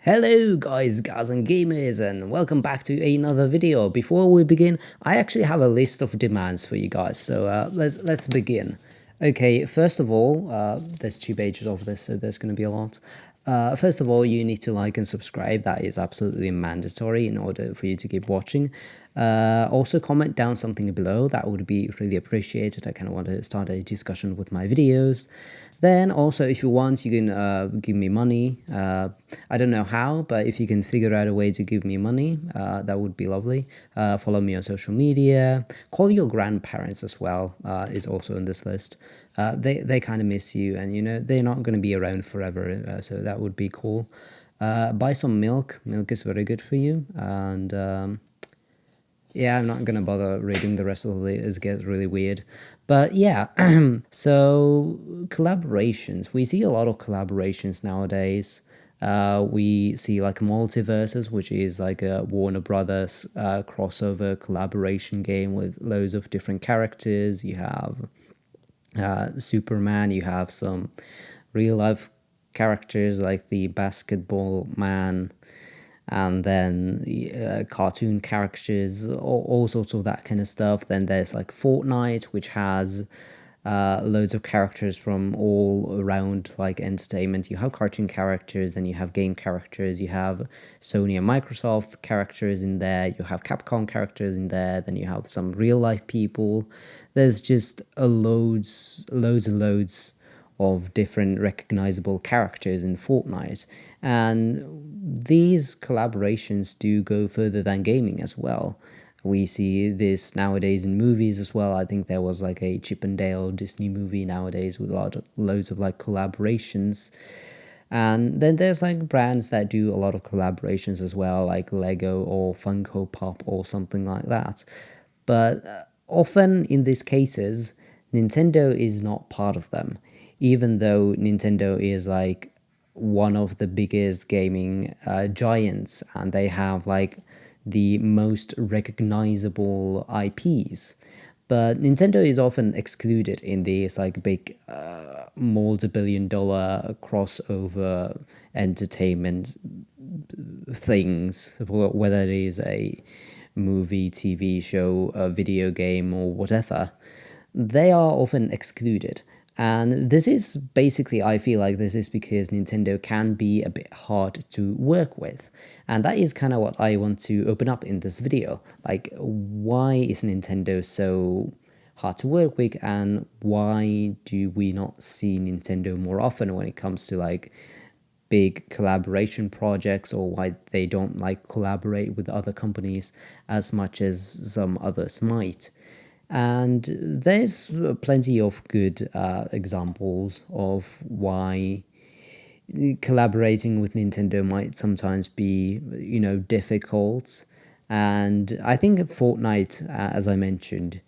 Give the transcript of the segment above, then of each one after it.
Hello guys and gamers, and welcome back to another video. Before we begin, I actually have a list of demands for you guys, so let's begin. Okay, first of all, there's 2 pages of this, so there's going to be a lot. First of all, you need to like and subscribe. That is absolutely mandatory in order for you to keep watching. Also, comment down something below. That would be really appreciated. I kind of want to start a discussion with my videos. Then also, if you want, you can give me money. I don't know how, but if you can figure out a way to give me money, that would be lovely. Follow me on social media. Call your grandparents as well, is also on this list. They kind of miss you, and they're not going to be around forever, so that would be cool. Buy some milk. Milk is very good for you, and yeah, I'm not gonna bother reading the rest of the list. It gets really weird. But yeah, so collaborations. We see a lot of collaborations nowadays. We see like Multiversus, which is like a Warner Brothers crossover collaboration game with loads of different characters. You have Superman, you have some real life characters like the basketball man, and then cartoon characters, all sorts of that kind of stuff. Then there's like Fortnite, which has loads of characters from all around like entertainment. You have cartoon characters, then you have game characters, you have Sony and Microsoft characters in there, you have Capcom characters in there, then you have some real life people. There's just loads and loads of different recognizable characters in Fortnite. And these collaborations do go further than gaming as well. We see this nowadays in movies as well. I think there was like a Chip and Dale Disney movie nowadays with loads of like collaborations. And then there's like brands that do a lot of collaborations as well, like Lego or Funko Pop or something like that. But often in these cases, Nintendo is not part of them, even though Nintendo is like one of the biggest gaming giants, and they have like the most recognizable IPs. But Nintendo is often excluded in these like big multi-billion-dollar crossover entertainment things, whether it is a movie, TV show, a video game, or whatever. They are often excluded. And this is basically, I feel like this is because Nintendo can be a bit hard to work with. And that is kind of what I want to open up in this video. Like, why is Nintendo so hard to work with, and why do we not see Nintendo more often when it comes to like big collaboration projects, or why they don't like collaborate with other companies as much as some others might? And there's plenty of good examples of why collaborating with Nintendo might sometimes be, difficult. And I think Fortnite, as I mentioned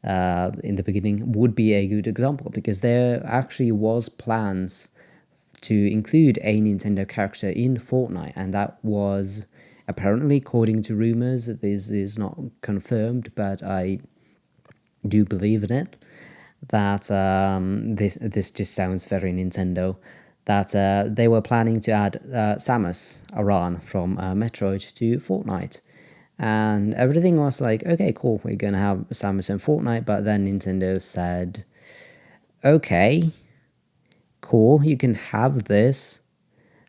in the beginning, would be a good example, because there actually was plans to include a Nintendo character in Fortnite, and that was apparently, according to rumors, this is not confirmed, but I do believe in it, that this just sounds very Nintendo, that they were planning to add Samus Aran from Metroid to Fortnite. And everything was like, okay, cool, we're going to have Samus in Fortnite, but then Nintendo said, okay, cool, you can have this,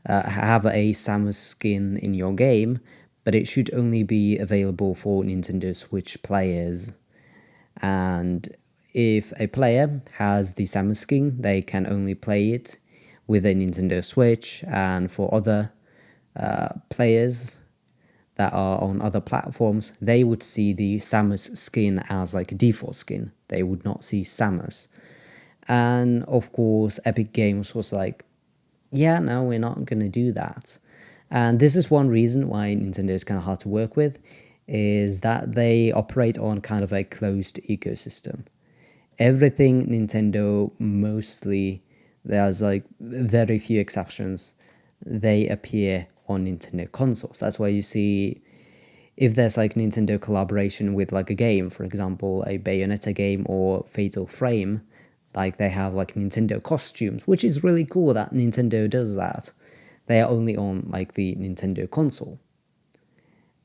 have a Samus skin in your game, but it should only be available for Nintendo Switch players. And if a player has the Samus skin, they can only play it with a Nintendo Switch, and for other players that are on other platforms, they would see the Samus skin as like a default skin. They would not see Samus. And of course, Epic Games was like, yeah, no, we're not going to do that. And this is one reason why Nintendo is kind of hard to work with, is that they operate on kind of a closed ecosystem. Everything Nintendo, mostly, there's like very few exceptions, they appear on Nintendo consoles. That's why you see, if there's like Nintendo collaboration with like a game, for example, a Bayonetta game or Fatal Frame, like they have like Nintendo costumes, which is really cool that Nintendo does that. They are only on like the Nintendo console.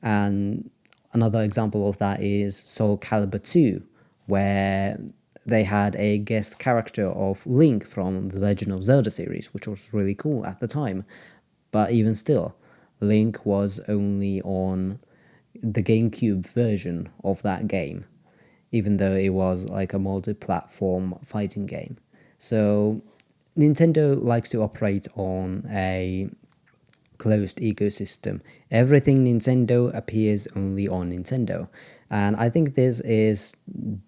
And another example of that is Soul Calibur 2, where they had a guest character of Link from the Legend of Zelda series, which was really cool at the time. But even still, Link was only on the GameCube version of that game, even though it was like a multi-platform fighting game. So Nintendo likes to operate on a closed ecosystem. Everything Nintendo appears only on Nintendo. And I think this is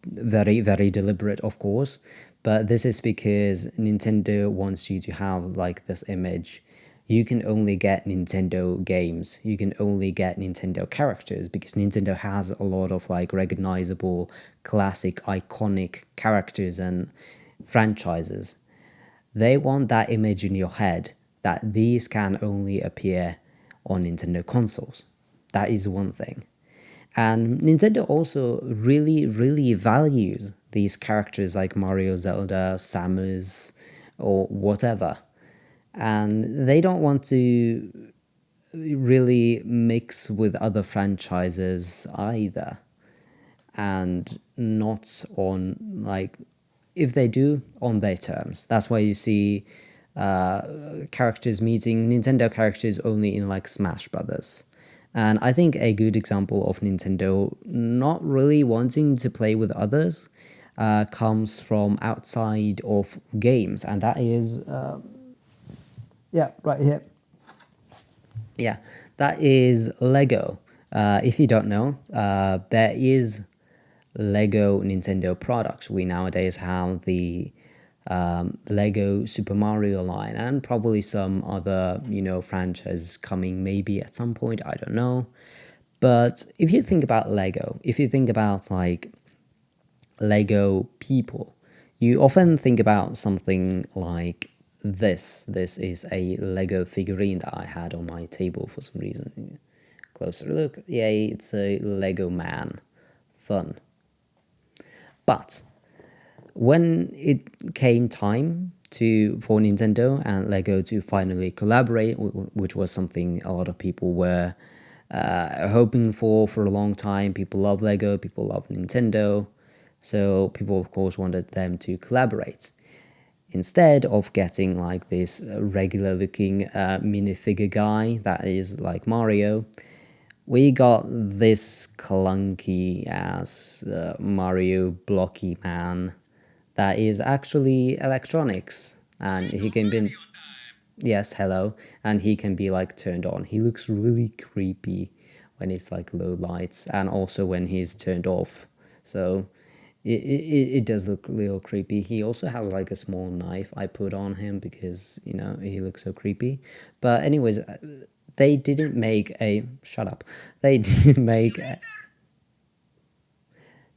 very, very deliberate, of course, but this is because Nintendo wants you to have like this image. You can only get Nintendo games, you can only get Nintendo characters because Nintendo has a lot of like recognizable, classic, iconic characters and franchises. They want that image in your head that these can only appear on Nintendo consoles. That is one thing. And Nintendo also really, really values these characters like Mario, Zelda, Samus, or whatever. And they don't want to really mix with other franchises either. And not on, like, if they do, on their terms. That's why you see characters meeting Nintendo characters only in like Smash Brothers. And I think a good example of Nintendo not really wanting to play with others comes from outside of games, and that is, yeah, right here. Yeah, that is Lego. If you don't know, there is Lego Nintendo products. We nowadays have the Lego Super Mario line and probably some other, franchises coming maybe at some point. I don't know. But if you think about Lego, if you think about like Lego people, you often think about something like this. This is a Lego figurine that I had on my table for some reason. Closer look. Yeah, it's a Lego man. Fun. But when it came time for Nintendo and Lego to finally collaborate, which was something a lot of people were hoping for a long time. People love Lego, people love Nintendo, so people of course wanted them to collaborate. Instead of getting like this regular looking minifigure guy that is like Mario, we got this clunky ass Mario blocky man that is actually electronics, and he can be, yes, hello, and he can be like turned on. He looks really creepy when it's like low lights and also when he's turned off. So it does look a little creepy. He also has like a small knife I put on him because he looks so creepy. But anyways, they didn't make a shut up. They didn't make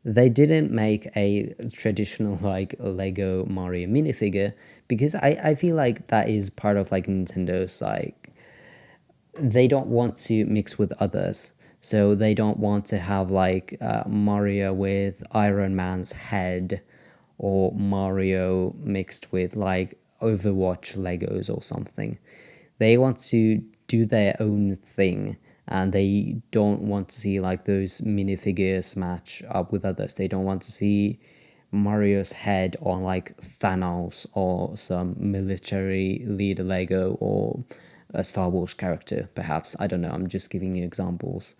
they didn't make a traditional like Lego Mario minifigure because I feel like that is part of like Nintendo's like they don't want to mix with others. So they don't want to have like Mario with Iron Man's head or Mario mixed with like Overwatch Legos or something. They want to do their own thing and they don't want to see like those minifigures match up with others. They don't want to see Mario's head on like Thanos or some military leader Lego or a Star Wars character, perhaps. I don't know, I'm just giving you examples.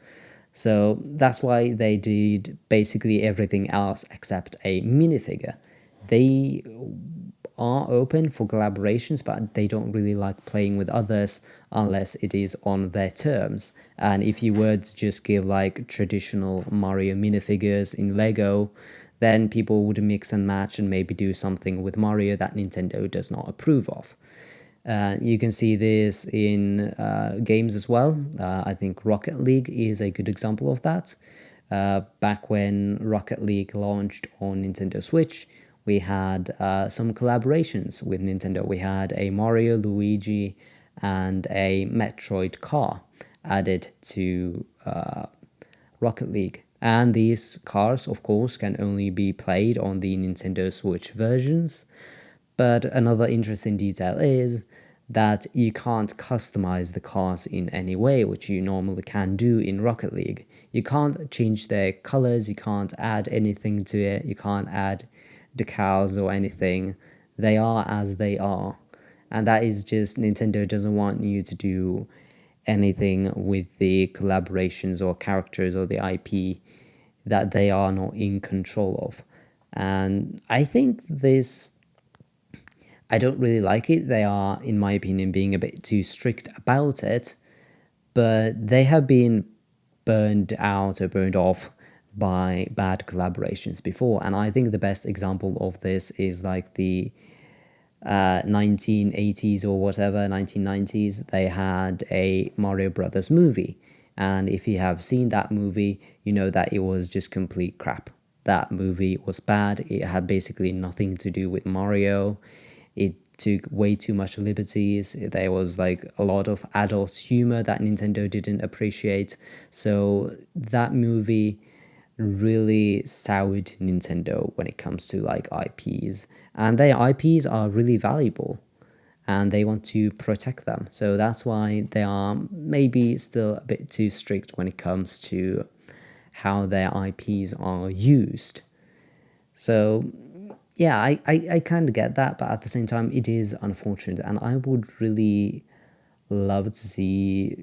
So that's why they did basically everything else except a minifigure. They are open for collaborations, but they don't really like playing with others unless it is on their terms. And if you were to just give like traditional Mario minifigures in Lego, then people would mix and match and maybe do something with Mario that Nintendo does not approve of. You can see this in games as well. I think Rocket League is a good example of that. Back when Rocket League launched on Nintendo Switch, we had some collaborations with Nintendo. We had a Mario, Luigi, and a Metroid car added to Rocket League. And these cars, of course, can only be played on the Nintendo Switch versions. But another interesting detail is that you can't customize the cars in any way, which you normally can do in Rocket League. You can't change their colors, you can't add anything to it, you can't add decals or anything. They are as they are. And that is just Nintendo doesn't want you to do anything with the collaborations or characters or the IP that they are not in control of. And I think this, I don't really like it. They are, in my opinion, being a bit too strict about it, but they have been burned out or burned off by bad collaborations before. And I think the best example of this is like the 1980s or whatever, 1990s, they had a Mario Brothers movie. And if you have seen that movie, you know that it was just complete crap. That movie was bad. It had basically nothing to do with Mario. It took way too much liberties. There was like a lot of adult humor that Nintendo didn't appreciate. So that movie really soured Nintendo when it comes to like IPs. And their IPs are really valuable and they want to protect them. So that's why they are maybe still a bit too strict when it comes to how their IPs are used. So yeah, I kind of get that, but at the same time, it is unfortunate. And I would really love to see,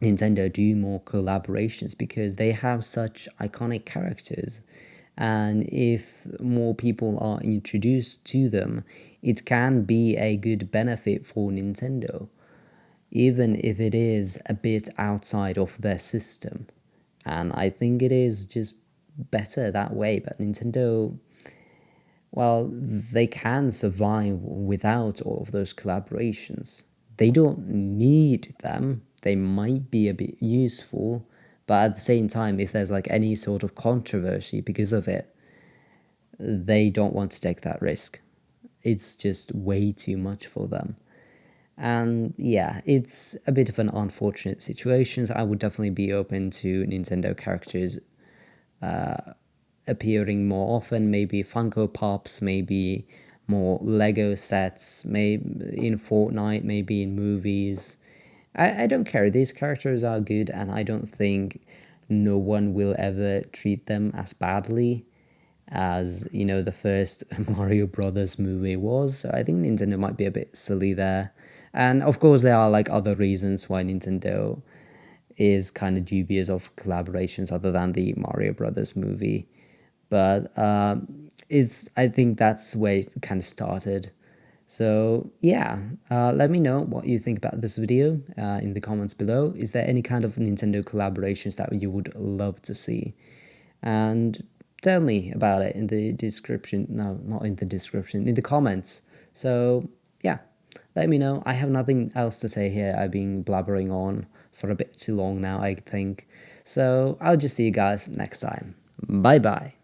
Nintendo do more collaborations because they have such iconic characters. And if more people are introduced to them, it can be a good benefit for Nintendo, even if it is a bit outside of their system. And I think it is just better that way. But Nintendo, well, they can survive without all of those collaborations. They don't need them. They might be a bit useful, but at the same time, if there's like any sort of controversy because of it, they don't want to take that risk. It's just way too much for them. And yeah, it's a bit of an unfortunate situation. So I would definitely be open to Nintendo characters appearing more often, maybe Funko Pops, maybe more Lego sets, maybe in Fortnite, maybe in movies. I don't care. These characters are good, and I don't think no one will ever treat them as badly as, the first Mario Brothers movie was. So I think Nintendo might be a bit silly there. And of course, there are like other reasons why Nintendo is kind of dubious of collaborations other than the Mario Brothers movie. But I think that's where it kind of started. So yeah, let me know what you think about this video in the comments below. Is there any kind of Nintendo collaborations that you would love to see? And tell me about it in the description. No, not in the description, in the comments. So yeah, let me know. I have nothing else to say here. I've been blabbering on for a bit too long now, I think. So I'll just see you guys next time. Bye bye.